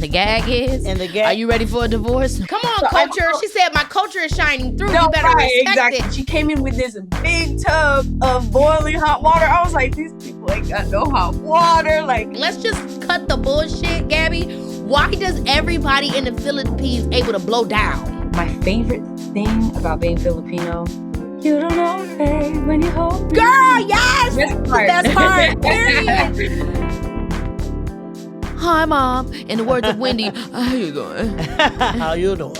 gag is? And the gag. Are you ready for a divorce? Come on, culture. She said my culture is shining through. No, You better respect it. She came in with this big tub of boiling hot water. I was like, these people ain't got no hot water. Like, Let's just cut the bullshit, Gabby. Why does everybody in the Philippines able to blow down? my favorite thing about being Filipino, you don't know pain when you hold me. Girl, yes! Best part. Period. Hi, Mom. In the words of Wendy, how you doing? How you doing?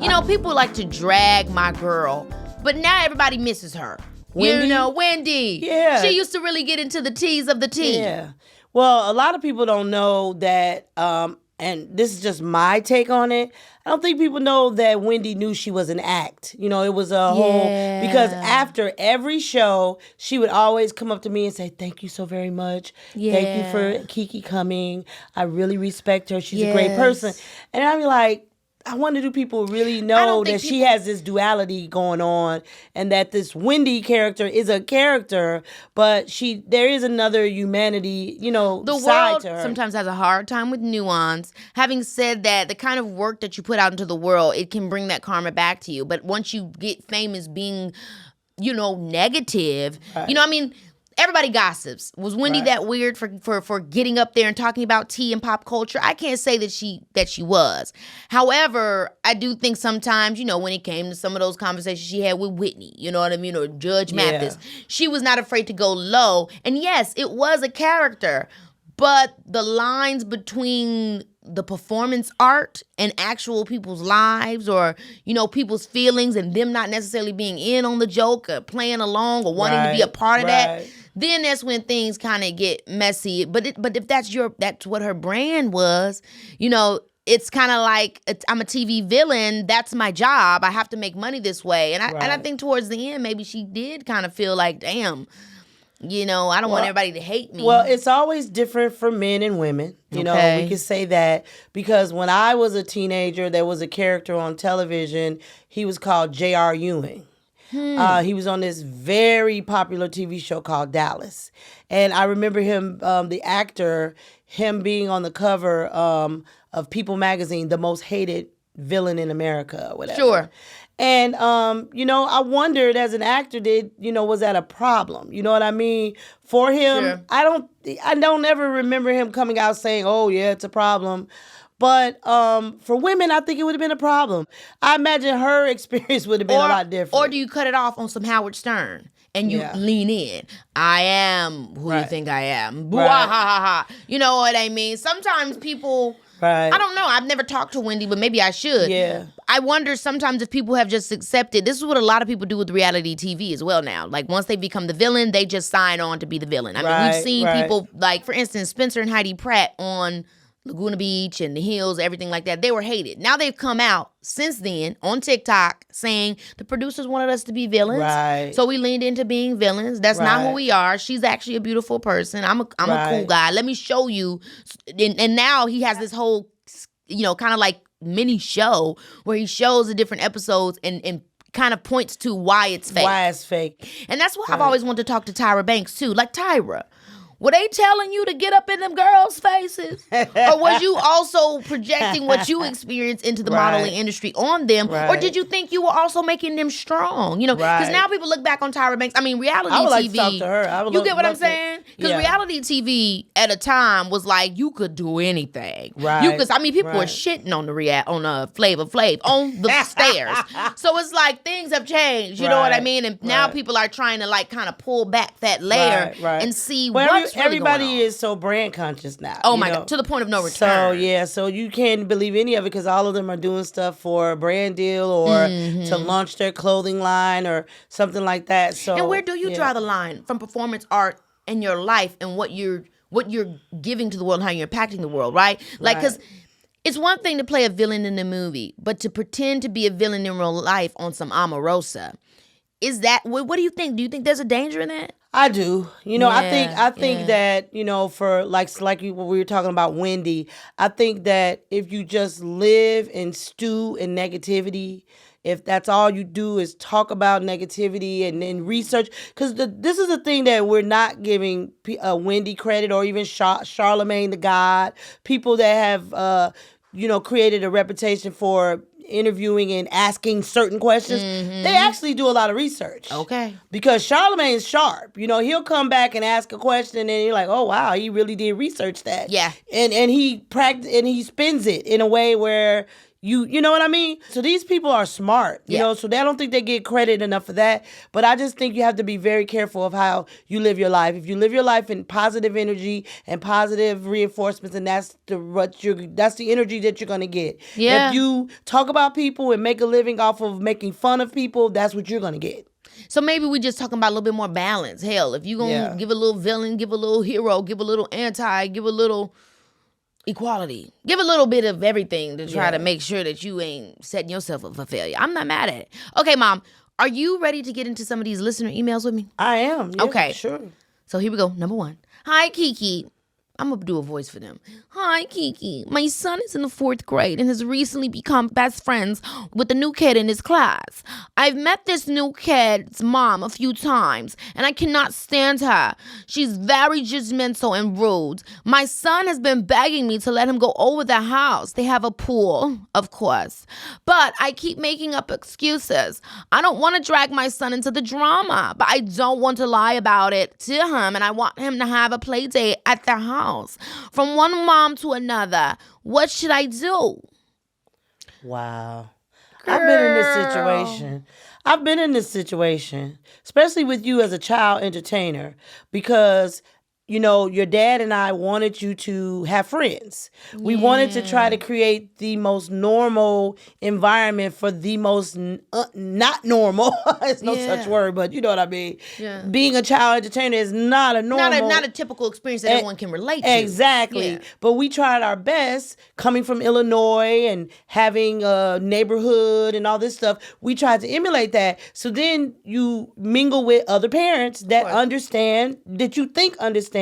You know, people like to drag my girl, but now everybody misses her. Wendy? You know, Wendy. Yeah. She used to really get into the teas of the tea. Yeah. Well, a lot of people don't know that, and this is just my take on it. I don't think people know that Wendy knew she was an act. You know, it was a whole, because after every show, she would always come up to me and say, thank you so very much. Thank you for Keke coming. I really respect her. She's a great person. And I'd be like, I wonder, do people really know that she has this duality going on, and that this Wendy character is a character, but there is another humanity, you know, the side world to her. sometimes has a hard time with nuance. Having said that, the kind of work that you put out into the world, it can bring that karma back to you. But once you get famous being, you know, negative, you know, I mean, everybody gossips. Was Wendy that weird for getting up there and talking about tea and pop culture? I can't say that she was. However, I do think sometimes, you know, when it came to some of those conversations she had with Whitney, you know what I mean, or Judge Mathis, she was not afraid to go low. And yes, it was a character, but the lines between the performance art and actual people's lives, or, you know, people's feelings, and them not necessarily being in on the joke or playing along or wanting to be a part of that, then that's when things kind of get messy. But if that's what her brand was, you know, it's kind of like, I'm a TV villain. That's my job. I have to make money this way. And I think towards the end, maybe she did kind of feel like, damn, you know, I don't want everybody to hate me. Well, it's always different for men and women. You know, we can say that, because when I was a teenager, there was a character on television. He was called J.R. Ewing. He was on this very popular TV show called Dallas. And I remember him, the actor, him being on the cover of People magazine, the most hated villain in America, or whatever. Sure. And, you know, I wondered as an actor, was that a problem? You know what I mean? For him, Sure. I don't ever remember him coming out saying, oh, yeah, it's a problem. But for women, I think it would have been a problem. I imagine her experience would have been a lot different. Or do you cut it off on some Howard Stern and you lean in? I am who you think I am. Boo, ha, ha, ha. You know what I mean? Sometimes people... Right. I don't know. I've never talked to Wendy, but maybe I should. Yeah. I wonder sometimes if people have just accepted. This is what a lot of people do with reality TV as well now. Like, once they become the villain, they just sign on to be the villain. I mean, we've seen people, like, for instance, Spencer and Heidi Pratt on Laguna Beach and the Hills, everything like that. They were hated. Now they've come out since then on TikTok saying the producers wanted us to be villains. Right. So we leaned into being villains. That's not who we are. She's actually a beautiful person. I'm a cool guy. Let me show you. And now he has this whole, you know, kind of like mini show where he shows the different episodes and kind of points to why it's fake. Why it's fake. And that's why I've always wanted to talk to Tyra Banks too. Like, Tyra, were they telling you to get up in them girls' faces? Or was you also projecting what you experienced into the modeling industry on them? Or did you think you were also making them strong? You know, because now people look back on Tyra Banks. I mean, reality I would TV. like to talk to her. You get what I'm saying? Because reality TV at a time was like, you could do anything. Right. I mean, people were shitting on Flavor Flav on the stairs. So it's like things have changed. You know what I mean? And now people are trying to like kind of pull back that layer and see what's really everybody going on. is so brand conscious now. Oh my God, to the point of no return. So you can't believe any of it, because all of them are doing stuff for a brand deal or to launch their clothing line or something like that. So, and where do you draw the line from performance art in your life and what you're giving to the world and how you're impacting the world, right? Like, because it's one thing to play a villain in a movie, but to pretend to be a villain in real life on some Omarosa, is that, what do you think? Do you think there's a danger in that? I do. You know, I think that, you know, for like what we were talking about Wendy, I think that if you just live and stew in negativity if that's all you do is talk about negativity and then research, because this is a thing that we're not giving Wendy credit, or even Charlemagne the God, people that have created a reputation for interviewing and asking certain questions. They actually do a lot of research. Okay. Because Charlemagne's sharp. He'll come back and ask a question and you're like, oh wow, he really did research that. Yeah. And he spins it in a way where you know what I mean? So these people are smart, you know, so I don't think they get credit enough for that. But I just think you have to be very careful of how you live your life. If you live your life in positive energy and positive reinforcements, and that's the energy that you're going to get. Yeah. If you talk about people and make a living off of making fun of people, that's what you're going to get. So maybe we just talking about a little bit more balance. Hell, if you're going to give a little villain, give a little hero, give a little anti, give a little equality. Give a little bit of everything to try to make sure that you ain't setting yourself up for failure. I'm not mad at it. Okay, Mom, are you ready to get into some of these listener emails with me? I am. Yeah, okay. Sure. So here we go. Number 1. Hi, Keke. I'm going to do a voice for them. Hi, Keke. My son is in the 4th grade and has recently become best friends with a new kid in his class. I've met this new kid's mom a few times, and I cannot stand her. She's very judgmental and rude. My son has been begging me to let him go over the house. They have a pool, of course. But I keep making up excuses. I don't want to drag my son into the drama, but I don't want to lie about it to him, and I want him to have a play date at their house. From one mom to another. What should I do? Wow. I've been in this situation, especially with you as a child entertainer, because your dad and I wanted you to have friends. We wanted to try to create the most normal environment for the most not normal. It's no such word, but you know what I mean. Yeah. Being a child entertainer is not a normal, not a typical experience that everyone can relate to. Exactly. Yeah. But we tried our best, coming from Illinois and having a neighborhood and all this stuff. We tried to emulate that. So then you mingle with other parents that understand, that you think understand.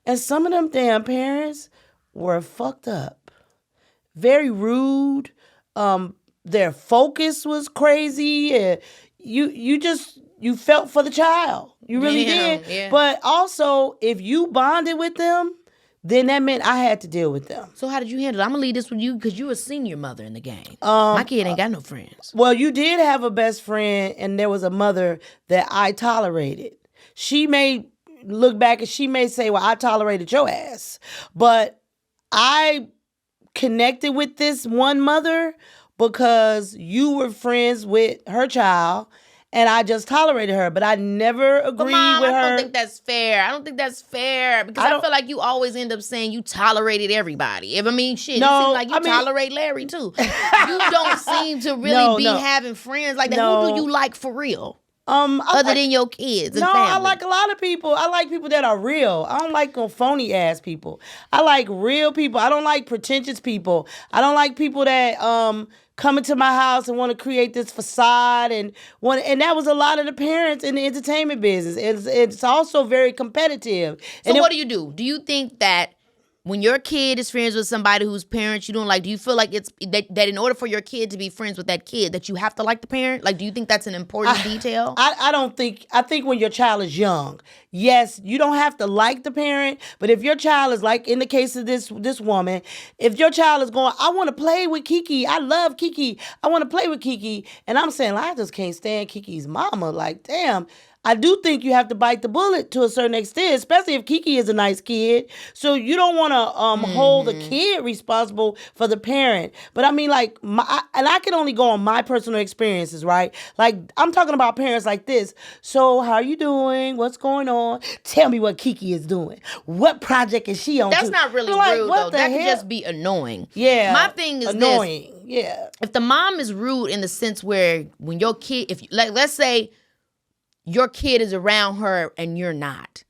And some of them damn parents were fucked up. Very rude. Their focus was crazy. You felt for the child. You really did. Yeah. But also, if you bonded with them, then that meant I had to deal with them. So how did you handle it? I'm going to leave this with you because you're a senior mother in the game. My kid ain't got no friends. Well, you did have a best friend, and there was a mother that I tolerated. She may look back and she may say, well, I tolerated your ass. But I connected with this one mother because you were friends with her child, and I just tolerated her. But I never agreed with her. I don't think that's fair. I don't think that's fair because I feel like you always end up saying you tolerated everybody. It seems like you tolerate Larry too. You don't seem to really be having friends like that. Who do you like for real? Other than your kids and family. I like a lot of people. I like people that are real. I don't like phony ass people. I like real people. I don't like pretentious people. I don't like people that come into my house and want to create this facade and that was a lot of the parents in the entertainment business. It's also very competitive. So what do you do? Do you think that when your kid is friends with somebody whose parents you don't like, do you feel like it's that in order for your kid to be friends with that kid, that you have to like the parent? Like, do you think that's an important detail? I think when your child is young, yes, you don't have to like the parent, but if your child is, like in the case of this woman, if your child is going, I want to play with Keke, I love Keke, I want to play with Keke, and I'm saying, I just can't stand Keke's mama, like, damn. I do think you have to bite the bullet to a certain extent, especially if Keke is a nice kid. So you don't want to hold the kid responsible for the parent. But I mean, like, and I can only go on my personal experiences, right? Like, I'm talking about parents like this. So how are you doing? What's going on? Tell me what Keke is doing. What project is she on? That's not really rude, though. That could just be annoying. Yeah. My thing is annoying. This. Yeah. If the mom is rude in the sense where when your kid, let's say your kid is around her and you're not.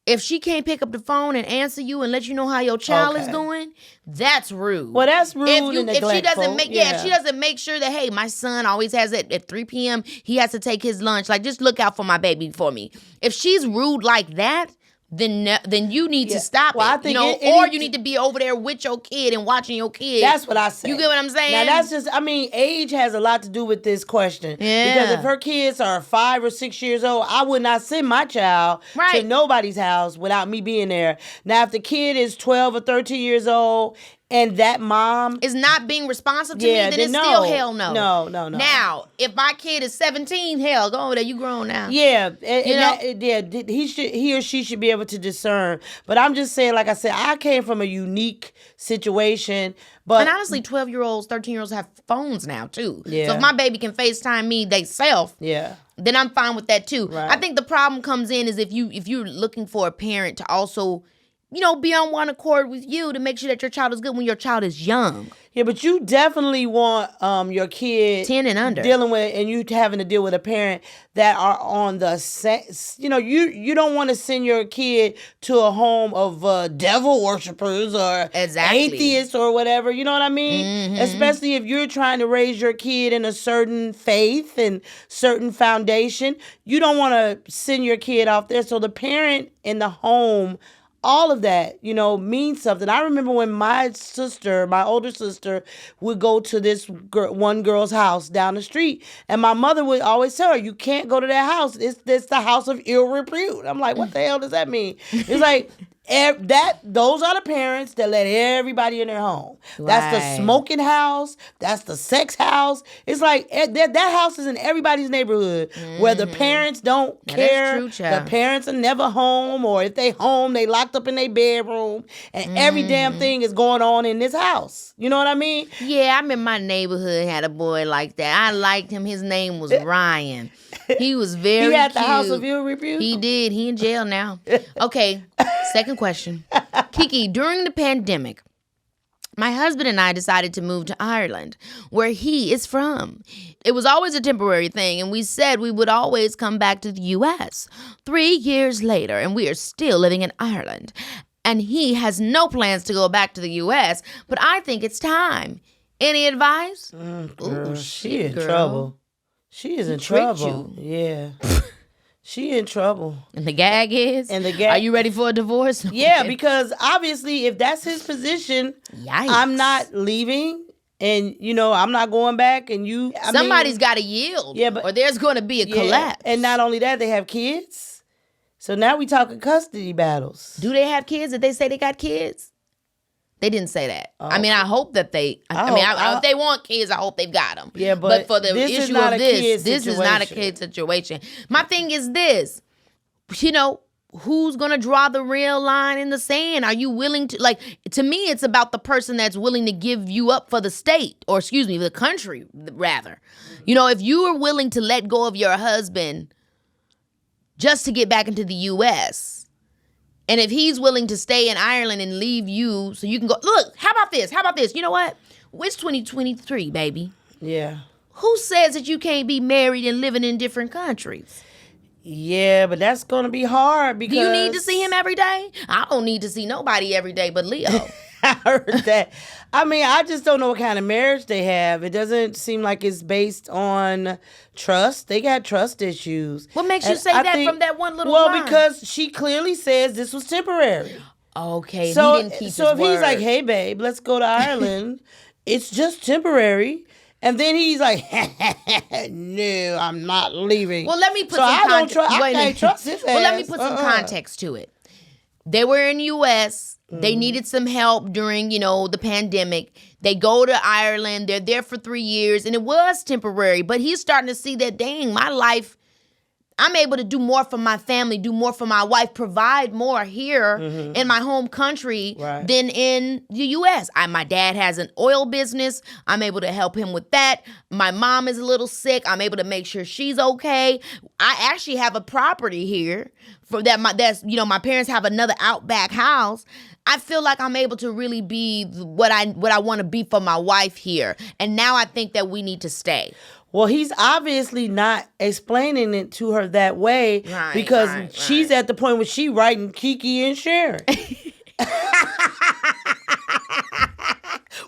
If she can't pick up the phone and answer you and let you know how your child is doing, that's rude. Well, that's rude and neglectful. If she doesn't if she doesn't make sure that, hey, my son always has it at 3 p.m., he has to take his lunch. Like, just look out for my baby for me. If she's rude like that, then you need to stop Well, I it. think or you need to be over there with your kid and watching your kid. That's what I say. You get what I'm saying? Now that's just, age has a lot to do with this question. Yeah. Because if her kids are 5 or 6 years old, I would not send my child to nobody's house without me being there. Now, if the kid is 12 or 13 years old and that mom is not being responsive to me, then it's still hell no. No. Now, if my kid is 17, hell, go over there. You grown now. Yeah, he or she should be able to discern. But I'm just saying, like I said, I came from a unique situation. But and honestly, 12-year-olds, 13-year-olds have phones now too. Yeah. So if my baby can FaceTime me theyself, then I'm fine with that too. Right. I think the problem comes in is if you're looking for a parent to also, be on one accord with you to make sure that your child is good when your child is young. Yeah, but you definitely want your kid 10 and under dealing with, and you having to deal with a parent that are on the you don't want to send your kid to a home of devil worshipers or atheists or whatever. You know what I mean? Mm-hmm. Especially if you're trying to raise your kid in a certain faith and certain foundation, you don't want to send your kid off there. So the parent in the home, all of that, means something. I remember when my older sister, would go to this one girl's house down the street, and my mother would always tell her, you can't go to that house. It's the house of ill repute. I'm like, what the hell does that mean? It's like, those are the parents that let everybody in their home. Right. That's the smoking house. That's the sex house. It's like that house is in everybody's neighborhood where the parents don't care. That's true, the parents are never home, or if they home, they locked up in their bedroom, and every damn thing is going on in this house. You know what I mean? Yeah, I'm in my neighborhood, had a boy like that. I liked him. His name was Ryan. He was very cute. He had the house of ill repute? He did. He in jail now. Okay, second question. Keke, during the pandemic, my husband and I decided to move to Ireland, where he is from. It was always a temporary thing, and we said we would always come back to the U.S. 3 years later, and we are still living in Ireland. And he has no plans to go back to the U.S., but I think it's time. Any advice? Girl, she in trouble. She is in trouble. Yeah. She in trouble. And the gag is? Are you ready for a divorce? Yeah, because obviously if that's his position, yikes. I'm not leaving, and I'm not going back, and somebody's got to yield, or there's going to be a collapse. And not only that, they have kids. So now we talking custody battles. Do they have kids? Did they say they got kids? They didn't say that. Oh. I mean, I hope that they. If they want kids, I hope they've got them. Yeah, but for the this issue of this is not a kid situation. My thing is this. Who's gonna draw the real line in the sand? Are you willing to to me, it's about the person that's willing to give you up for the state, or excuse me, the country, rather. If you are willing to let go of your husband just to get back into the U.S., and if he's willing to stay in Ireland and leave you so you can go, look, how about this? You know what? It's 2023, baby. Yeah. Who says that you can't be married and living in different countries? Yeah, but that's going to be hard because... Do you need to see him every day? I don't need to see nobody every day but Leo. I heard that. I just don't know what kind of marriage they have. It doesn't seem like it's based on trust. They got trust issues. What makes you say that from that one little line? Well, because she clearly says this was temporary. Okay, so, he didn't keep his word. So if he's like, hey, babe, let's go to Ireland, it's just temporary. And then he's like, no, I'm not leaving. Well, let me put some context. I can't trust his ass. Well, let me put some context to it. They were in the U.S. They needed some help during, the pandemic. They go to Ireland. They're there for 3 years, and it was temporary. But he's starting to see that, dang, my life, I'm able to do more for my family, do more for my wife, provide more here in my home country than in the U.S. My dad has an oil business. I'm able to help him with that. My mom is a little sick. I'm able to make sure she's okay. I actually have a property here for that. My parents have another outback house. I feel like I'm able to really be what I want to be for my wife here. And now I think that we need to stay. Well, he's obviously not explaining it to her that way because she's at the point where she writing Keke and sharing.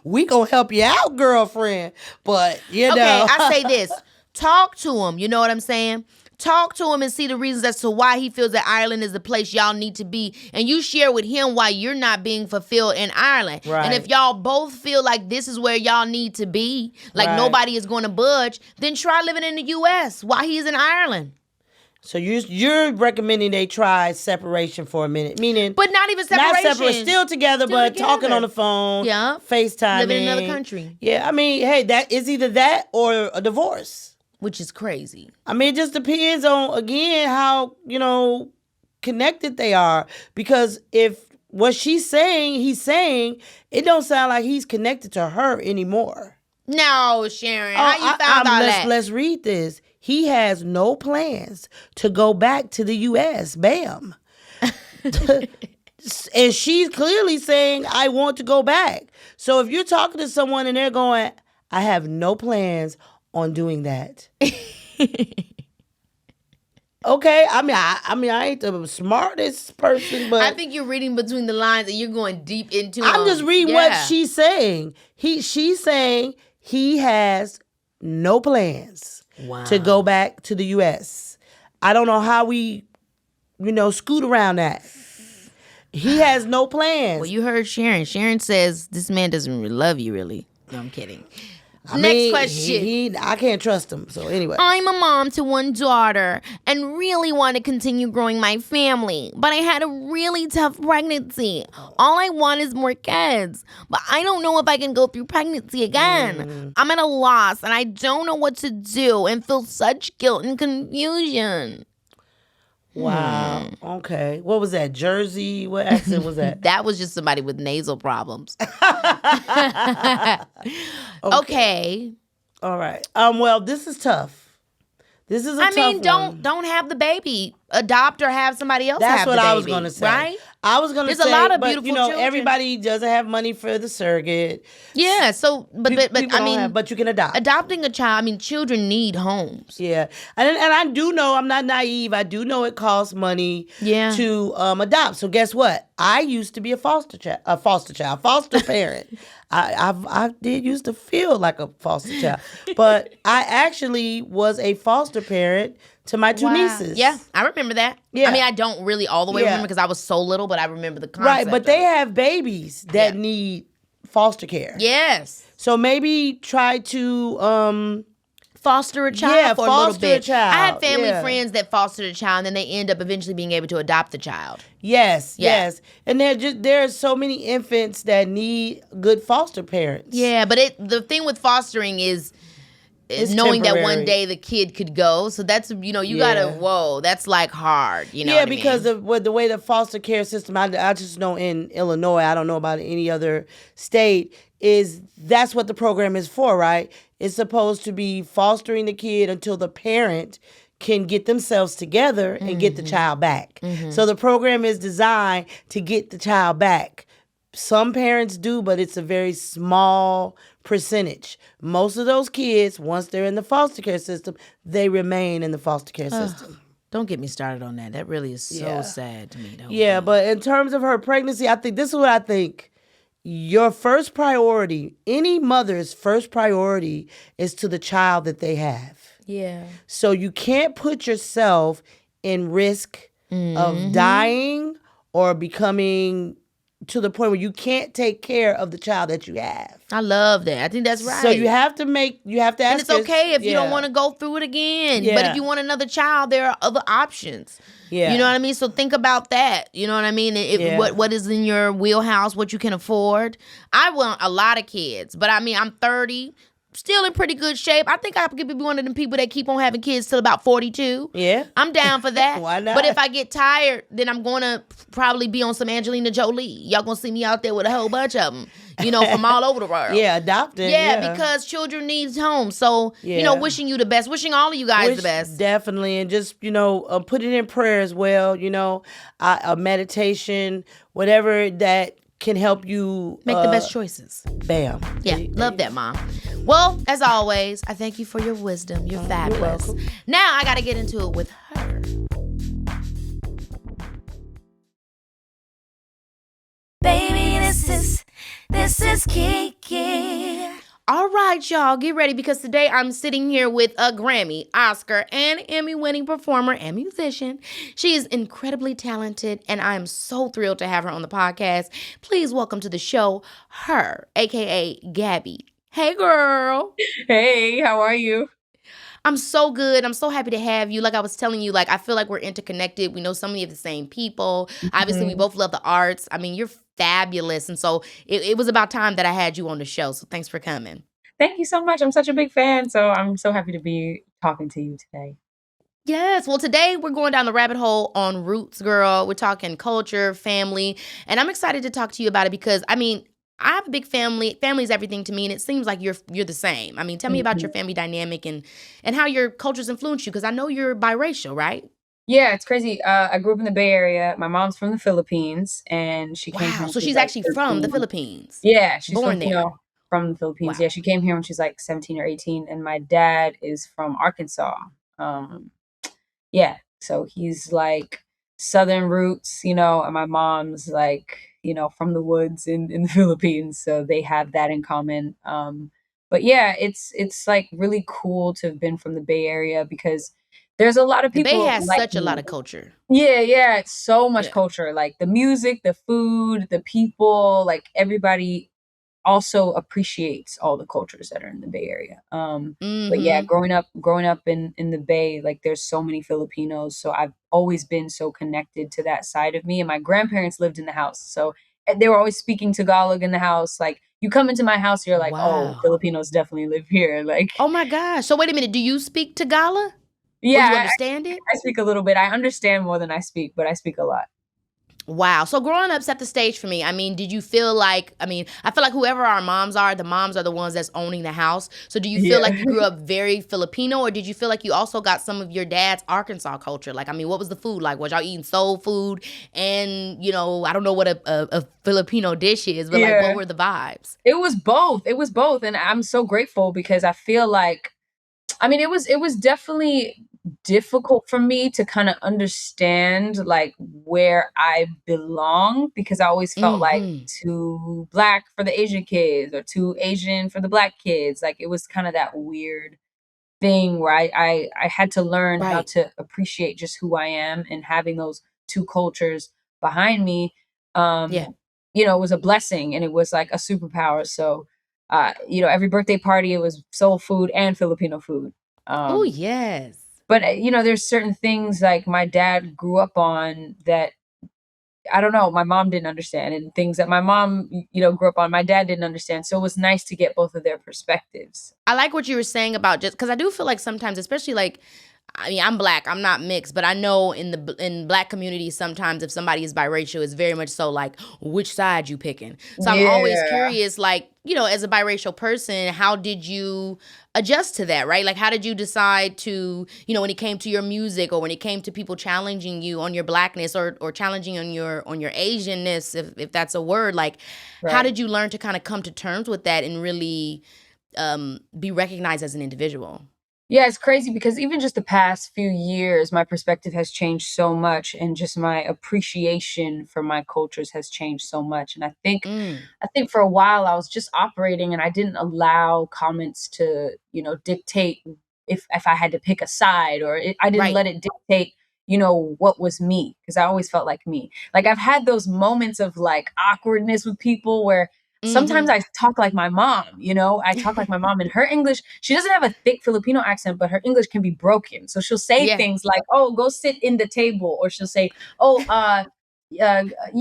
We gonna help you out, girlfriend. But, Okay, I say this. Talk to him. You know what I'm saying? talk to him and see the reasons as to why he feels that Ireland is the place y'all need to be. And you share with him why you're not being fulfilled in Ireland. Right. And if y'all both feel like this is where y'all need to be, like nobody is going to budge, then try living in the U.S. while he's in Ireland. So you're recommending they try separation for a minute, meaning, but not even separation. Not separate, still together, but talking on the phone, FaceTime, living in another country. Yeah, I mean, hey, that is either that or a divorce, which is crazy. I mean, it just depends on again how connected they are. Because if what he's saying, it don't sound like he's connected to her anymore. No, Sharon, how you found all that? Let's read this. He has no plans to go back to the U.S. Bam. And she's clearly saying, I want to go back. So if you're talking to someone and they're going, I have no plans on doing that. Okay, I mean, I ain't the smartest person, but I think you're reading between the lines and you're going deep into. I'm just reading what she's saying. She's saying he has no plans to go back to the U.S. I don't know how we, scoot around that. He has no plans. Well, you heard Sharon. Sharon says this man doesn't really love you, really. No, I'm kidding. Next question. I can't trust him. So anyway. I'm a mom to one daughter and really want to continue growing my family. But I had a really tough pregnancy. All I want is more kids. But I don't know if I can go through pregnancy again. I'm at a loss and I don't know what to do and feel such guilt and confusion. Wow. Okay. What was that? Jersey? What accent was that? That was just somebody with nasal problems. Okay. All right. Well, this is tough. This is a tough one. Don't have the baby. Adopt or have somebody else That's have the baby. That's what I was going to say. Right? I was going to say, there's a lot of beautiful children. Everybody doesn't have money for the surrogate. Yeah, so, but I mean. But you can adopt. Adopting a child, children need homes. Yeah. And I do know, I'm not naive, I do know it costs money to adopt. So guess what? I used to be a foster parent. I did used to feel like a foster child. But I actually was a foster parent to my two nieces. Yeah, I remember that. Yeah. I don't really all the way remember because I was so little, but I remember the concept. Right, but they have babies that need foster care. Yes. So maybe try to foster a child for a little bit. A child. I had family friends that fostered a child and then they end up eventually being able to adopt the child. Yes. And there are so many infants that need good foster parents. Yeah, but the thing with fostering is knowing temporary. That one day the kid could go. So that's, you gotta, that's like hard, because of the way the foster care system, I just know in Illinois, I don't know about any other state, that's what the program is for, right? It's supposed to be fostering the kid until the parent can get themselves together and get the child back. So the program is designed to get the child back. Some parents do, but it's a very small percentage. Most of those kids, once they're in the foster care system, they remain in the foster care system. Don't get me started on that. That really is so sad to me. Yeah, but in terms of her pregnancy, I think this is what I think. Your first priority, any mother's first priority is to the child that they have. Yeah. So you can't put yourself in risk of dying or becoming to the point where you can't take care of the child that you have. I love that. I think that's right. So you have to ask. And it's okay if you don't want to go through it again. Yeah. But if you want another child, there are other options. Yeah. You know what I mean? So think about that. You know what I mean? What is in your wheelhouse, what you can afford. I want a lot of kids, but I'm 30. Still in pretty good shape. I think I could be one of them people that keep on having kids till about 42. Yeah. I'm down for that. Why not? But if I get tired, then I'm going to probably be on some Angelina Jolie. Y'all going to see me out there with a whole bunch of them, from all over the world. Yeah, adopted. Yeah, because children need homes. So, wishing you the best. Wishing all of you guys the best. Definitely. And just, put it in prayer as well. A meditation, whatever that can help you make the best choices. Bam. Yeah, love that, Mom. Well, as always, I thank you for your wisdom. You're fabulous. You're welcome. Now I got to get into it with her. Baby, this is Keke. All right, y'all, get ready because today I'm sitting here with a Grammy, Oscar, and Emmy winning performer and musician. She is incredibly talented, and I am so thrilled to have her on the podcast. Please welcome to the show, her, aka Gabby. Hey, girl. Hey, how are you? I'm so good. I'm so happy to have you. Like I was telling you, like I feel like we're interconnected. We know so many of the same people. Obviously, we Mhm. both love the arts. I mean, you're fabulous. And so it was about time that I had you on the show. So thanks for coming. Thank you so much. I'm such a big fan, so I'm so happy to be talking to you today. Yes. Well, today we're going down the rabbit hole on roots, girl. We're talking culture, family, and I'm excited to talk to you about it because I mean, I have a big family. Family's everything to me, and it seems like you're the same. I mean, tell me about Mhm. your family dynamic and how your cultures influence you because I know you're biracial, right? Yeah, it's crazy. I grew up in the Bay Area. My mom's from the Philippines, and she came here Wow. when So she was she's like actually from the 13. Philippines, Yeah, she's born there. from the Philippines. Wow. Yeah, she came here when she's like 17 or 18, and my dad is from Arkansas. Um, yeah, so he's like Southern roots, and my mom's like, from the woods in the Philippines, so they have that in common. But yeah, it's like really cool to have been from the Bay Area because there's a lot of The Bay people has like such a me. lot of culture. Yeah, yeah, it's so much Yeah. culture, like the music, the food, the people, like everybody also appreciates all the cultures that are in the Bay Area. But yeah, Mm-hmm. growing up in the Bay, like there's so many Filipinos, so I've always been so connected to that side of me. And my grandparents lived in the house, so they were always speaking Tagalog in the house. Like you come into my house, you're like, oh, Wow. Filipinos definitely live here. Like, Oh my gosh. So wait a minute. Do you speak Tagalog or you yeah, understand it? I speak a little bit. I understand more than I speak, but I speak a lot. Wow. So growing up set the stage for me. I mean, did you feel like, I mean, I feel like whoever our moms are, the moms are the ones that's owning the house. So do you feel Yeah. like you grew up very Filipino or did you feel like you also got some of your dad's Arkansas culture? Like, I mean, what was the food like? Was y'all eating soul food? And, I don't know what a Filipino dish is, but like, what Yeah. were the vibes? It was both. It was both. And I'm so grateful because I feel like I mean, it was definitely difficult for me to kind of understand like where I belong because I always felt like Mm-hmm. too black for the Asian kids or too Asian for the black kids. Like it was kind of that weird thing where I had to learn how Right. to appreciate just who I am and having those two cultures behind me. Um, Yeah. it was a blessing and it was like a superpower. So every birthday party, it was soul food and Filipino food. Oh, Um, yes. but there's certain things like my dad grew up on that I don't know, my mom didn't understand, and things that my mom, grew up on, my dad didn't understand. So it was nice to get both of their perspectives. I like what you were saying about just because I do feel like sometimes, especially like, I mean, I'm black, I'm not mixed, but I know in black communities sometimes if somebody is biracial, it's very much so like which side you picking. So I'm always Yeah. curious, like as a biracial person, how did you adjust to that, right? Like, how did you decide to, when it came to your music or when it came to people challenging you on your blackness or challenging on your Asianness, if that's a word, like, how Right. did you learn to kind of come to terms with that and really be recognized as an individual? Yeah, it's crazy because even just the past few years, my perspective has changed so much, and just my appreciation for my cultures has changed so much. And Mm, I think for a while I was just operating, and I didn't allow comments to, dictate if I had to pick a side, or I didn't right. let it dictate, what was me, because I always felt like me. Like I've had those moments of like awkwardness with people where sometimes Mm-hmm. I talk like my mom, I talk like my mom, and her English, she doesn't have a thick Filipino accent, but her English can be broken. So she'll say Yeah. things like, "Oh, go sit in the table," or she'll say, "Oh,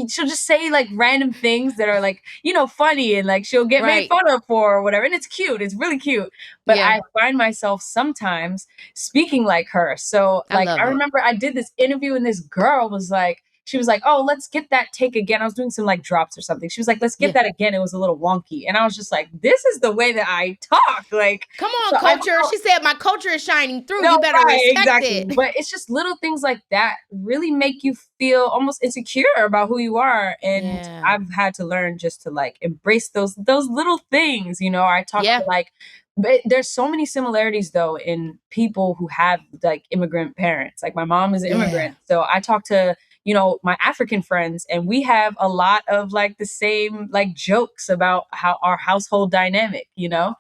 she'll just say like random things that are like, funny, and like she'll get made Right. fun of for or whatever. And it's cute. It's really cute. But Yeah. I find myself sometimes speaking like her. So I like I love it. remember I did this interview and this girl was like, she was like, "Oh, let's get that take again." I was doing some like drops or something. She was like, "Let's get Yeah. that again." It was a little wonky. And I was just like, this is the way that I talk. Like, Come so on, I don't culture. know. She said my culture is shining through. No, You better right, respect exactly. it. But it's just little things like that really make you feel almost insecure about who you are. And Yeah. I've had to learn just to like embrace those little things. I talk to Yeah. like but there's so many similarities though in people who have like immigrant parents. Like my mom is an Yeah. immigrant. So I talk to, my African friends, and we have a lot of like the same like jokes about how our household dynamic.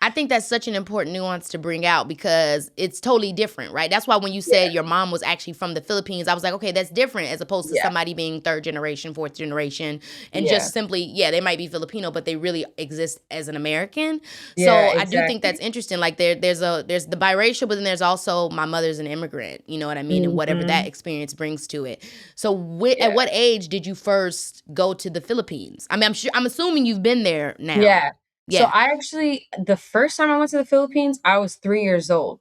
I think that's such an important nuance to bring out because it's totally different, right? That's why when you said your mom was actually from the Philippines, I was like, okay, that's different as opposed to somebody being third generation, fourth generation, and just simply, they might be Filipino, but they really exist as an American. So I do think that's interesting. Like there's the biracial, but then there's also my mother's an immigrant. You know what I mean? And whatever that experience brings to it. So at what age did you first go to the Philippines? I mean, I'm assuming you've been there now. Yeah. So I actually, the first time I went to the Philippines, I was 2 years old.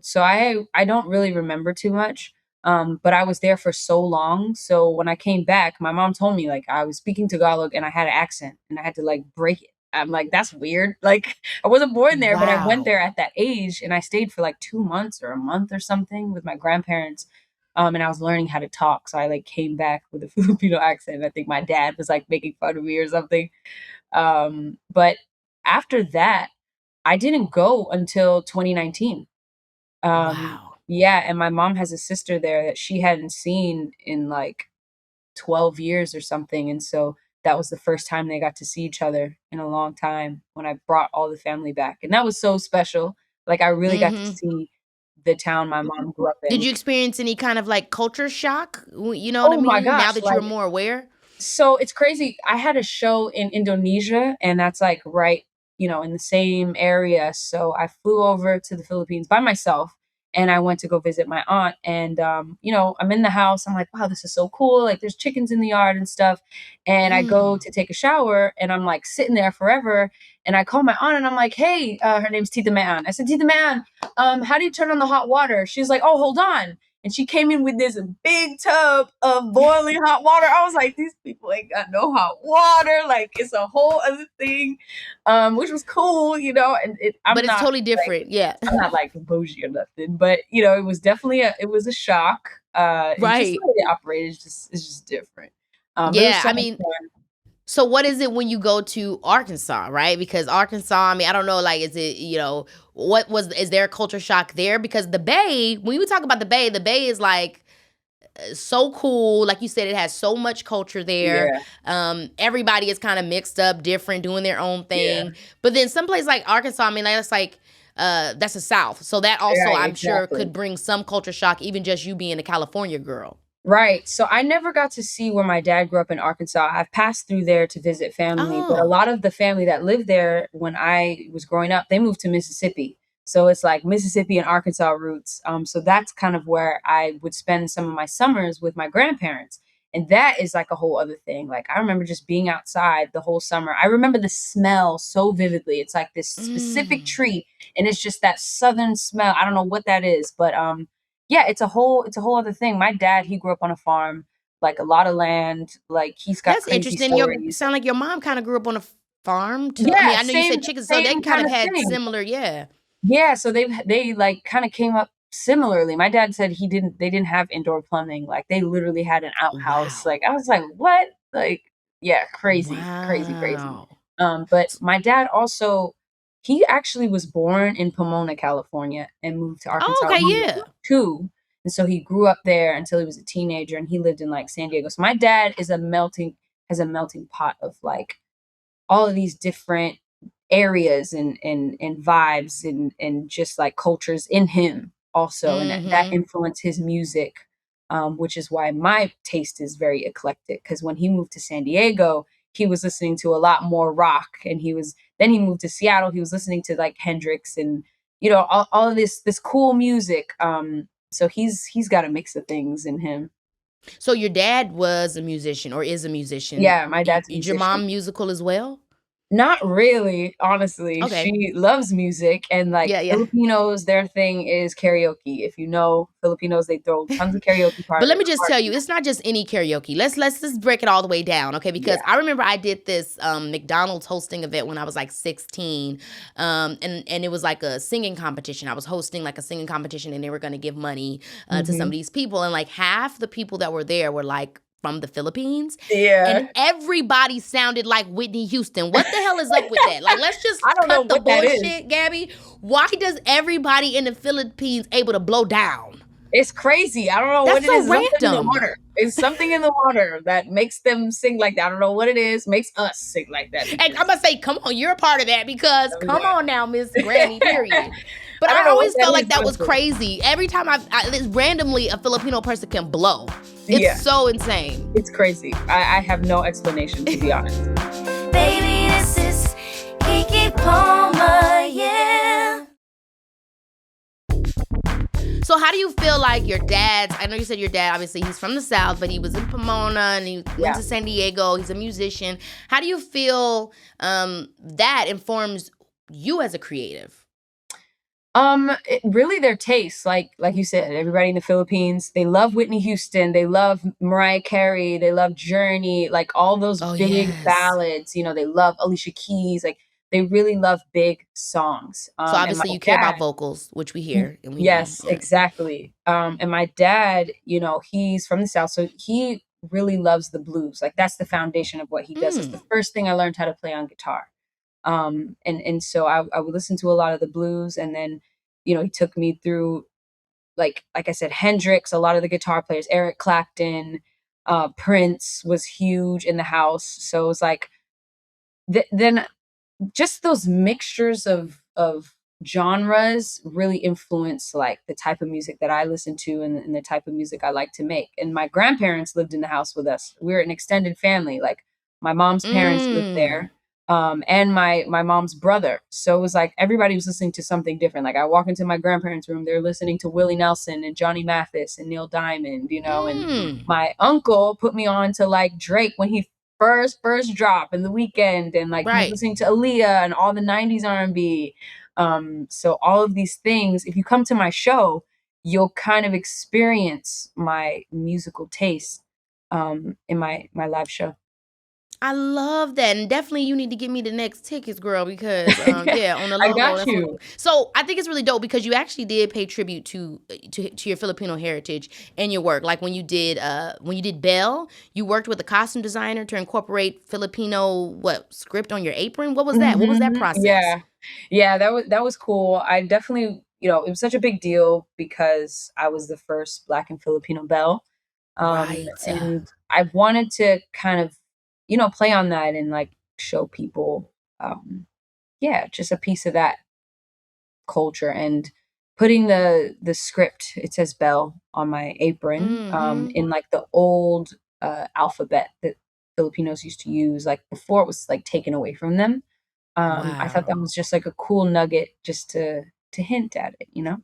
So I don't really remember too much. But I was there for so long. So when I came back, my mom told me like I was speaking Tagalog and I had an accent and I had to like break it. I'm like, that's weird. Like I wasn't born there, but I went there at that age and I stayed for like 2 months or a month or something with my grandparents. And I was learning how to talk. So I like came back with a Filipino accent. I think my dad was like making fun of me or something. But after that, I didn't go until 2019. Yeah, and my mom has a sister there that she hadn't seen in like 12 years or something. And so that was the first time they got to see each other in a long time when I brought all the family back. And that was so special. Like I really got to see the town my mom grew up in. Did you experience any kind of like culture shock? You know what I mean? My gosh, now that you're more aware? So it's crazy. I had a show in Indonesia and that's like right, in the same area. So I flew over to the Philippines by myself and I went to go visit my aunt. And, I'm in the house. I'm like, wow, this is so cool. Like there's chickens in the yard and stuff. And I go to take a shower and I'm like sitting there forever. And I call my aunt and I'm like, hey, her name's Tita Man. I said, Tita Man, how do you turn on the hot water? She's like, oh, hold on. And she came in with this big tub of boiling hot water. I was like, these people ain't got no hot water. Like, it's a whole other thing, which was cool, And but it's totally different, like, I'm not like bougie or nothing, but it was definitely a shock. Right. Just the way they operate is just different. I mean. So what is it when you go to Arkansas, right? Because Arkansas, I mean, I don't know, like, is it, is there a culture shock there? Because the Bay, when we talk about the Bay is like so cool. Like you said, it has so much culture there. Yeah. Everybody is kind of mixed up, different, doing their own thing. Yeah. But then someplace like Arkansas, I mean, that's like, that's the South. So that also, I'm sure, could bring some culture shock, even just you being a California girl. Right. So I never got to see where my dad grew up in Arkansas. I've passed through there to visit family, but a lot of the family that lived there when I was growing up, they moved to Mississippi. So it's like Mississippi and Arkansas roots. So that's kind of where I would spend some of my summers with my grandparents. And that is like a whole other thing. Like I remember just being outside the whole summer. I remember the smell so vividly. It's like this specific tree and it's just that southern smell. I don't know what that is, but yeah, it's a whole other thing. My dad, he grew up on a farm, like a lot of land. Like he's got That's crazy interesting. stories. You sound like your mom kind of grew up on a farm too. Yeah, I mean, I know you said chickens, so they kind of had similar, Yeah, so they like kind of came up similarly. My dad said they didn't have indoor plumbing. Like they literally had an outhouse. Wow. Like I was like, what? Like, yeah, crazy. But my dad also, he actually was born in Pomona, California, and moved to Arkansas. Oh, okay, too. And so he grew up there until he was a teenager, and he lived in like San Diego. So my dad has a melting pot of like all of these different areas and vibes and just like cultures in him also, and that influenced his music, which is why my taste is very eclectic. Because when he moved to San Diego, he was listening to a lot more rock, and then he moved to Seattle. He was listening to like Hendrix and all of this cool music. So he's got a mix of things in him. So your dad was a musician or is a musician? Yeah, my dad's a musician. Is your mom musical as well? Not really, honestly. Okay. She loves music, and like Filipinos, their thing is karaoke. If you know Filipinos, they throw tons of karaoke parties. But let me just tell you, it's not just any karaoke. Let's just break it all the way down, okay? Because I remember I did this McDonald's hosting event when I was like 16, and it was like a singing competition. I was hosting like a singing competition, and they were going to give money to some of these people, and like half the people that were there were like from the Philippines. Yeah. And everybody sounded like Whitney Houston. What the hell is up with that? Like, let's just cut the bullshit, Gabby. Why does everybody in the Philippines able to blow down? It's crazy. I don't know what it is. That's so random. It's something in the water that makes them sing like that. I don't know what it is. Makes us sing like that. And I'm gonna say, come on, you're a part of that because come on now, Miss Grammy, period. But I don't I know what always felt that like is, that was honestly. crazy. Every time randomly a Filipino person can blow. It's Yeah. so insane. It's crazy. I have no explanation, to be honest. Baby, this is Keke Palmer, yeah. So how do you feel like your dad's, I know you said your dad, obviously he's from the South, but he was in Pomona and he went to San Diego. He's a musician. How do you feel that informs you as a creative? Really their tastes, like you said, everybody in the Philippines, they love Whitney Houston, they love Mariah Carey, they love Journey, like all those big ballads, you know, they love Alicia Keys, like they really love big songs. So obviously you care about vocals, which we hear. And we yes, know. Exactly. And my dad, you know, he's from the South, so he really loves the blues. Like that's the foundation of what he does. It's the first thing I learned how to play on guitar. And so I would listen to a lot of the blues, and then, you know, he took me through like I said, Hendrix, a lot of the guitar players, Eric Clapton, Prince was huge in the house. So it was like then just those mixtures of genres really influence like the type of music that I listen to and the type of music I like to make. And my grandparents lived in the house with us. We're an extended family. Like my mom's parents lived there. And my mom's brother. So it was like everybody was listening to something different. Like I walk into my grandparents' room, they're listening to Willie Nelson and Johnny Mathis and Neil Diamond, you know, and my uncle put me on to like Drake when he first drop in The Weekend, and like he was listening to Aaliyah and all the 90s R&B. So all of these things, if you come to my show, you'll kind of experience my musical taste in my live show. I love that, and definitely you need to give me the next tickets, girl, because on the logo. I got you. So I think it's really dope because you actually did pay tribute to your Filipino heritage in your work. Like when you did Belle, you worked with a costume designer to incorporate Filipino script on your apron. What was that? What was that process? Yeah, that was cool. I definitely, you know, it was such a big deal because I was the first Black and Filipino Belle. And I wanted to kind of, you know, play on that and like show people, just a piece of that culture, and putting the script, it says Belle on my apron, in like the old alphabet that Filipinos used to use, like before it was like taken away from them. I thought that was just like a cool nugget just to hint at it, you know?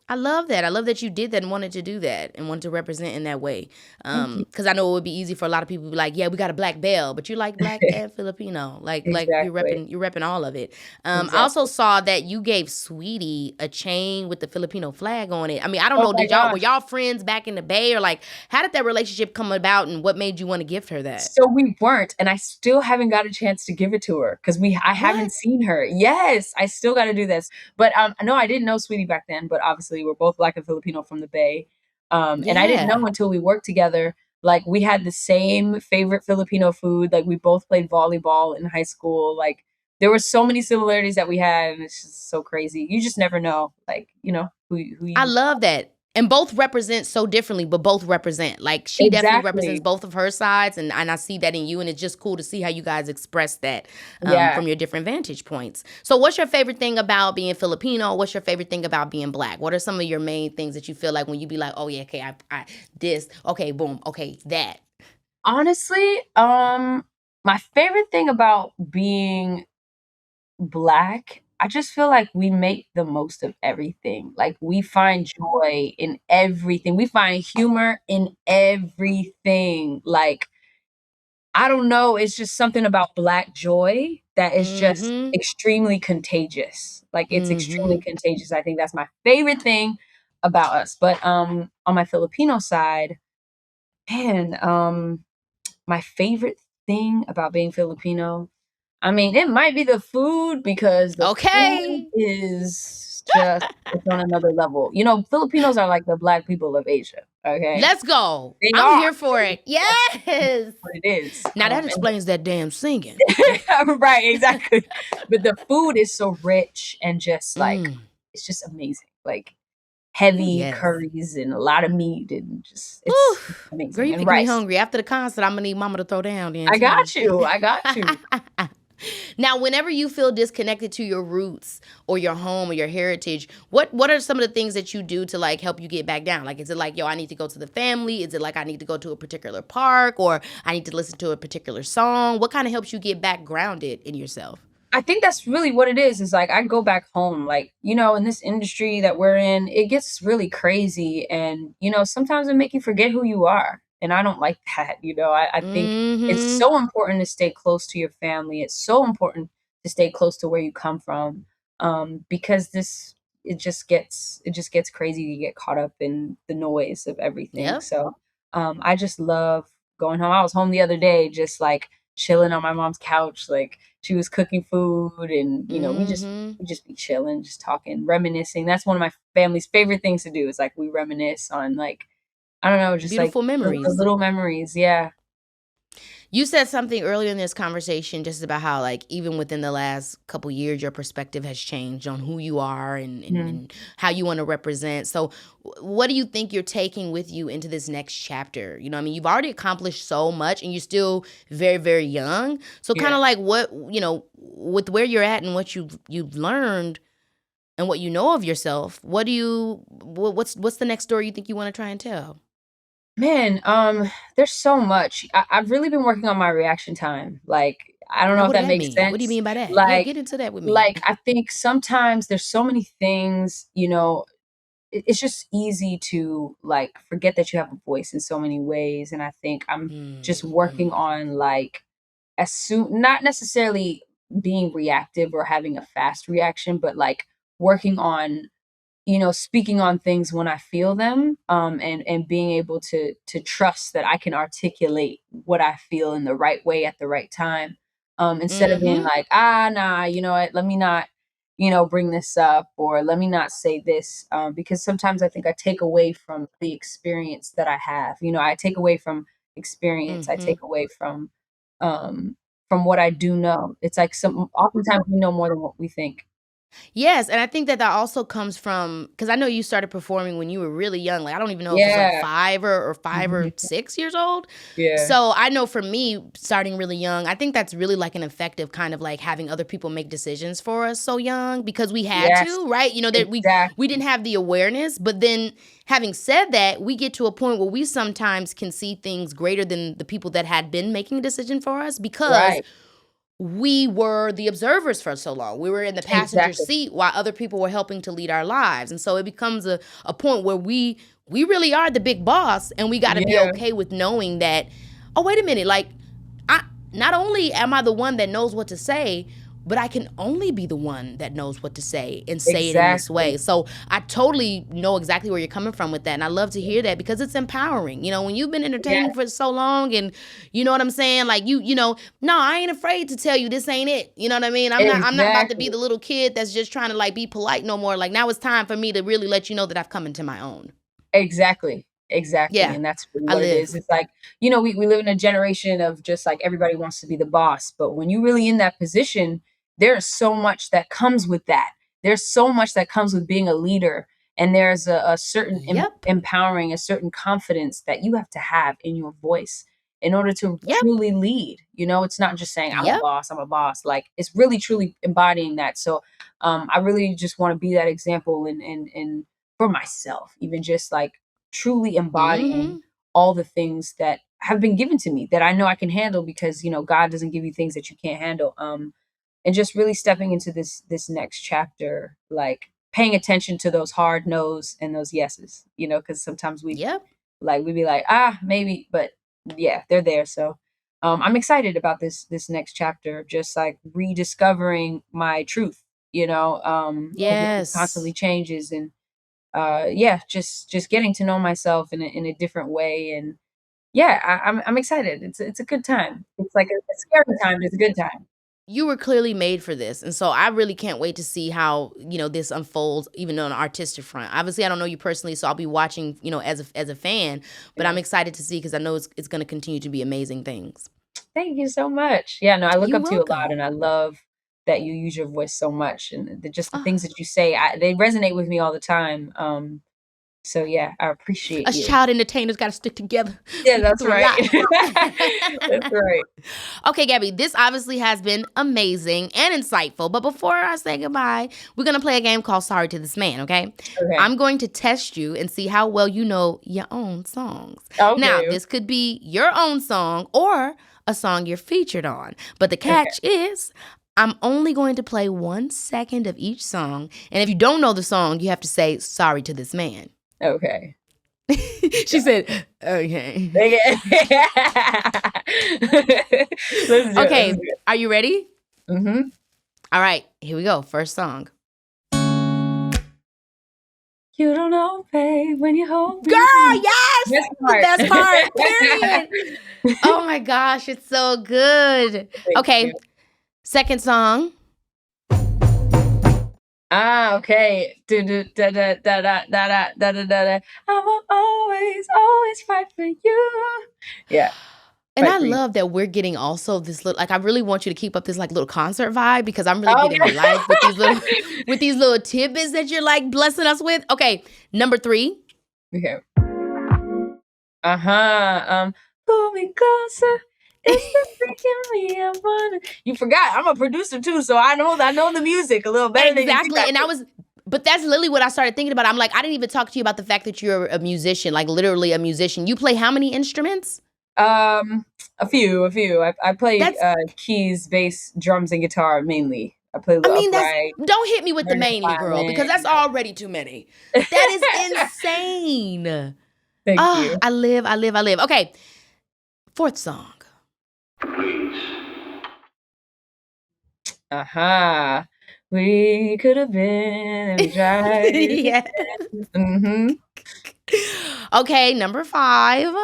I love that. I love that you did that and wanted to do that and wanted to represent in that way. Because I know it would be easy for a lot of people to be like, yeah, we got a Black Belle, but you like Black and Filipino. Like you're repping all of it. I also saw that you gave Sweetie a chain with the Filipino flag on it. I mean, I don't know, were y'all friends back in the Bay, or like how did that relationship come about and what made you want to gift her that? So we weren't, and I still haven't got a chance to give it to her because I haven't seen her. Yes, I still got to do this. But no, I didn't know Sweetie back then, but obviously we're both Black and Filipino from the Bay. And I didn't know until we worked together. Like we had the same favorite Filipino food. Like we both played volleyball in high school. Like there were so many similarities that we had, and it's just so crazy. You just never know, like, you know, who you I love that. And both represent so differently, but both represent. Like she definitely represents both of her sides, and I see that in you, and it's just cool to see how you guys express that from your different vantage points. So what's your favorite thing about being Filipino? What's your favorite thing about being Black? What are some of your main things that you feel like when you be like, oh yeah, okay, I this, okay, boom, okay, that? Honestly, my favorite thing about being Black, I just feel like we make the most of everything. Like we find joy in everything. We find humor in everything. Like I don't know, it's just something about Black joy that is just extremely contagious. Like it's extremely contagious. I think that's my favorite thing about us. But on my Filipino side, man, my favorite thing about being Filipino, I mean, it might be the food because the food is just it's on another level. You know, Filipinos are like the Black people of Asia. Okay, Let's go. I'm here for it. Yes, what it is. Now that explains that damn singing. Right, exactly. But the food is so rich and just like it's just amazing. Like heavy Yes. curries and a lot of meat, and just it's Oof. Girl, amazing. you And making me rice. hungry. After the concert, I'm gonna need mama to throw down then I too. got you. I got you. Now, whenever you feel disconnected to your roots or your home or your heritage, what are some of the things that you do to like help you get back down? Like, is it like, yo, I need to go to the family? Is it like I need to go to a particular park, or I need to listen to a particular song? What kind of helps you get back grounded in yourself? I think that's really what it is like I go back home, like, in this industry that we're in, it gets really crazy, and sometimes it make you forget who you are. And I don't like that. I think it's Mm-hmm. so important to stay close to your family. It's so important to stay close to where you come from. Because it just gets crazy to get caught up in the noise of everything. Yep. So I just love going home. I was home the other day, just like chilling on my mom's couch, like she was cooking food, and we just Mm-hmm. we just be chilling, just talking, reminiscing. That's one of my family's favorite things to do, is like we reminisce on, like, I don't know, just like Beautiful the memories. little memories. Yeah. You said something earlier in this conversation just about how, like, even within the last couple years, your perspective has changed on who you are and how you want to represent. So, what do you think you're taking with you into this next chapter? You know, I mean, you've already accomplished so much, and you're still very, very young. So, kind Yeah. of like what with where you're at and what you've learned and what you know of yourself. What's the next story you think you want to try and tell? Man, there's so much. I've really been working on my reaction time. Like, I don't Now, know if what does that that makes mean? What do you sense. mean by that? Yeah, Like, get into that with me. like I think sometimes there's so many things, it's just easy to like forget that you have a voice in so many ways. And I think I'm just working Mm-hmm. on, like, as soon, not necessarily being reactive or having a fast reaction, but like working on, speaking on things when I feel them, and being able to trust that I can articulate what I feel in the right way at the right time, instead of being Mm-hmm. like, ah, nah, you know what, let me not, bring this up, or let me not say this, because sometimes I think I take away from the experience that I have. I take away from experience. I Mm-hmm. take away from what I do know. It's like oftentimes we know more than what we think. Yes, and I think that also comes from because I know you started performing when you were really young. Like I don't even know if it's like Yeah. 5 or 6 years old. Yeah. So I know for me, starting really young, I think that's really like an effective kind of like having other people make decisions for us so young because we had Yes, to, right? You know that we didn't exactly. have the awareness, but then having said that, we get to a point where we sometimes can see things greater than the people that had been making a decision for us because Right. we were the observers for so long. We were in the passenger Exactly. seat while other people were helping to lead our lives. And so it becomes a point where we really are the big boss and we got to be Yeah, okay with knowing that, oh, wait a minute, like I not only am I the one that knows what to say, but I can only be the one that knows what to say and say it in this way. exactly. So I totally know exactly where you're coming from with that. And I love to hear that because it's empowering. You know, when you've been Yeah, entertaining for so long and you know what I'm saying? Like no, I ain't afraid to tell you this ain't it. You know what I mean? I'm not about to be exactly. the little kid that's just trying to like be polite no more. Like now it's time for me to really let you know that I've come into my own. Exactly. Exactly. Yeah. And that's really I what it is. live. It's like, we live in a generation of just like everybody wants to be the boss. But when you're really in that position, there's so much that comes with that. There's so much that comes with being a leader. And there's a certain Yep. empowering, a certain confidence that you have to have in your voice in order to Yep. truly lead. It's not just saying, I'm a Yep. boss, I'm a boss. Like, it's really, truly embodying that. So I really just want to be that example, and for myself, even just like truly embodying Mhm. all the things that have been given to me that I know I can handle, because God doesn't give you things that you can't handle. And just really stepping into this next chapter, like paying attention to those hard no's and those yeses, because sometimes Yep. we'd be like, ah, maybe, but yeah, they're there. So I'm excited about this next chapter, just like rediscovering my truth, because it constantly Yes. changes. And yeah, just getting to know myself in a different way. And yeah, I'm excited. It's a good time. It's like a scary time, but it's a good time. You were clearly made for this. And so I really can't wait to see how, this unfolds even on an artistic front. Obviously, I don't know you personally, so I'll be watching, as a fan, but Yeah. I'm excited to see because I know it's going to continue to be amazing things. Thank you so much. Yeah, no, I look You're up to you a lot, welcome. and I love that you use your voice so much, and just the things Ah, that you say, they resonate with me all the time. So yeah, I appreciate Us you. child entertainers got to stick together. Yeah, that's Through a right. lot. That's right. Okay, Gabby, this obviously has been amazing and insightful. But before I say goodbye, we're going to play a game called Sorry to This Man, okay? Okay. I'm going to test you and see how well you know your own songs. Okay. Now, this could be your own song or a song you're featured on. But the catch is I'm only going to play 1 second of each song. And if you don't know the song, you have to say sorry to this man. Okay. She said, okay. Let's do Okay, it. are you ready? Mm-hmm. All right, here we go. First song. You don't know, babe, when you hold me. Girl, yes! Best The part. best part, period. Oh my gosh, it's so good. Thank Okay, you. second song. Okay. Do do da da da da da da da da. I will always fight for you. Yeah. And Fight I for you. love that we're getting also this little, like, I really want you to keep up this like little concert vibe because I'm really getting Okay. life with these little tidbits that you're like blessing us with. Okay, number 3. Okay. Pull me closer. It's the freaking me I wanna. You forgot. I'm a producer too, so I know the music a little better than you Exactly. think I And do. but that's literally what I started thinking about. I'm like, I didn't even talk to you about the fact that you're a musician, like literally a musician. You play how many instruments? A few. I play That's- keys, bass, drums, and guitar mainly. I play the I mean, upright. don't hit me with the learn the mainly, girl, because that's violin. already too many. That is insane. Thank you. I live. Okay, 4th song. We could have been and tried. Yeah. Mm-hmm. Okay, number 5.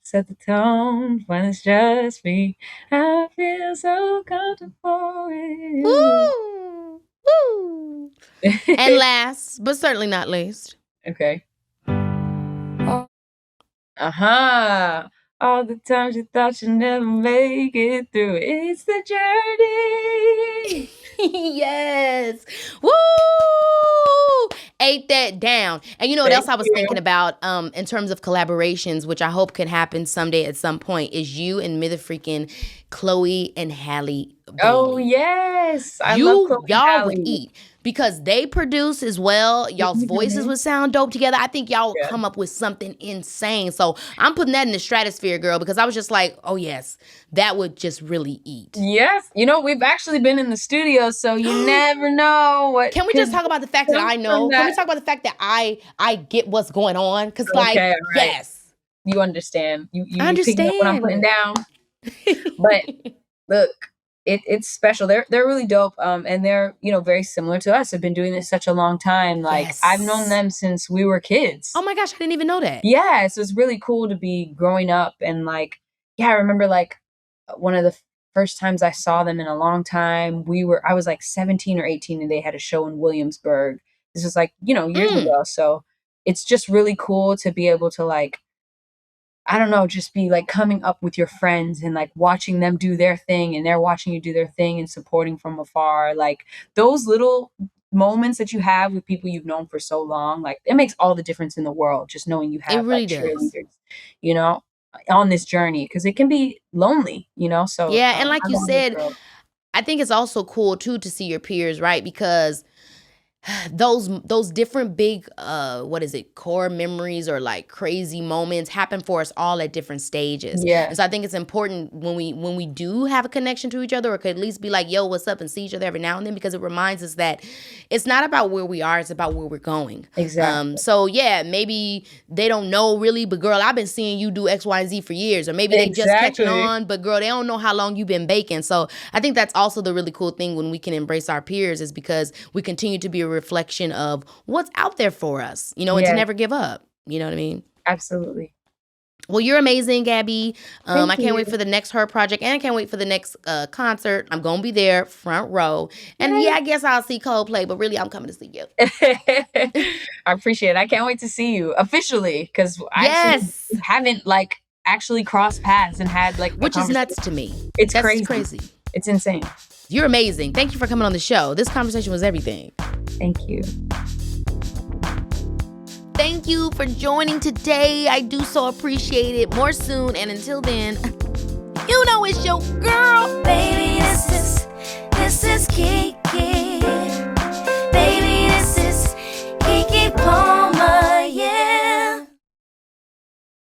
Set the tone when it's just me. I feel so comfortable with you. Woo! And last, but certainly not least. Okay. All the times you thought you'd never make it through. It's the journey. Yes. Woo! Ate that down. And you know what Thank else I was you. thinking about in terms of collaborations, which I hope can happen someday at some point, is you and mother freaking Chloe and Halle Bailey. Oh yes, I love Chloe and Y'all Halle. would eat because they produce as well. Y'all's voices would sound dope together. I think y'all would come up with something insane. So I'm putting that in the stratosphere, girl, because I was just like, oh yes, that would just really eat. Yes, we've actually been in the studio, so you never know what. Can we just talk about the fact that I know? Can we that. talk about the fact that I get what's going on? Because Okay, all right. yes, You understand? You I picking up what I'm putting down. But look, it's special. They're really dope. And they're very similar to us. Have been doing this such a long time. Like Yes. I've known them since we were kids. Oh my gosh, I didn't even know that. Yeah, so it's really cool to be growing up and like, yeah, I remember like one of the first times I saw them in a long time. I was like 17 or 18 and they had a show in Williamsburg. This was like, years ago. So it's just really cool to be able to like, I don't know, just be like coming up with your friends and like watching them do their thing and they're watching you do their thing and supporting from afar. Like those little moments that you have with people you've known for so long, like it makes all the difference in the world. Just knowing you have really like does. cheerleaders, on this journey, because it can be lonely, So Yeah, and like I'm you on this said, road. I think it's also cool too to see your peers, right? Because those different big core memories or like crazy moments happen for us all at different stages. Yeah. And so I think it's important when we do have a connection to each other, or could at least be like, yo, what's up, and see each other every now and then, because it reminds us that it's not about where we are, it's about where we're going. Exactly. So yeah, maybe they don't know really, but girl, I've been seeing you do X, Y, and Z for years. Or maybe they just catching Exactly. on, but girl, they don't know how long you've been baking. So I think that's also the really cool thing when we can embrace our peers, is because we continue to be a reflection of what's out there for us, and to Yeah. never give up. You know what I mean? Absolutely. Well, you're amazing, Gabby. Thank I can't wait you. for the next H.E.R project, and I can't wait for the next concert. I'm going to be there front row. And Yay. yeah, I guess I'll see Coldplay, but really I'm coming to see you. I appreciate it. I can't wait to see you officially, because I Yes. actually haven't like actually crossed paths and had like a Which is conversation. nuts to me. It's That's crazy. It's insane. You're amazing. Thank you for coming on the show. This conversation was everything. Thank you. thank you for joining today. I do so appreciate it. More soon, and until then, you know it's your girl. Baby,